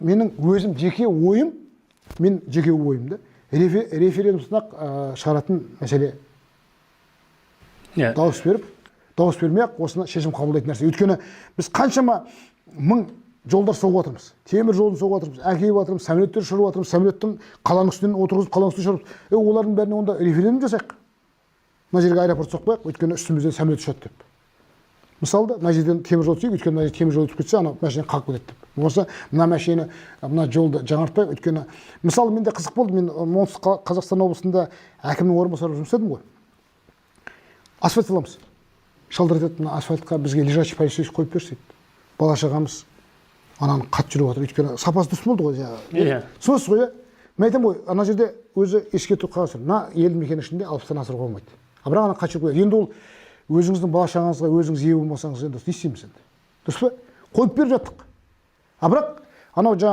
менің өзім жеке ойым, да, референдум сынақ шығаратын мәселе. Дауыс бермей-ақ осыны шешім қабылдайтын нәрсе. Өйткені біз қаншама мың жолдар соғып отырмыз. Темір жолын соғып отырмыз, әкеліп отырмыз, самолеттер ұшырып отырмыз, самолеттің қаланың үстінен отырғызып, қаланың үстіне шығарып. Олардың бәріне онда референдум жасайық. Мына жерге аэропорт соқпай ақ, өйткені үстімізден самолет ұшады деп. Мысалы, мына жерден темір жол түсейік, өйткені мына жерде темір жол өтіп кетсе, ана машина қалып кетеді деп. Болмаса, мына жолды жаңартпай, өйткені мысалы менде қызық болды, мен оңтүстік Қазақстан облысында әкімнің орынбасары болып жұмыс істедім ғой. Асфальт саламыз. Шалдар айтады, мына асфальтқа бізге лежачий полицейский қойып берші дейді. Бала шағамыз ананы қатты жүріп жатыр, өйткені сапасы дұрыс болды ғой жаңағы. Түсінесіз ғой, иә? Мен айтамын ғой, ана жерде өзі ескерту қағаз тұр. Мына елді мекен ішінде 60-тан асыруға болмайды. Бірақ ана қатты жүріп. Енді ол өзіңіздің бала шағаңызға өзіңіз ие болмасаңыз енді не істейміз енді? Дұрыс па? Қойып беріп жаттық. Бірақ анау жаңа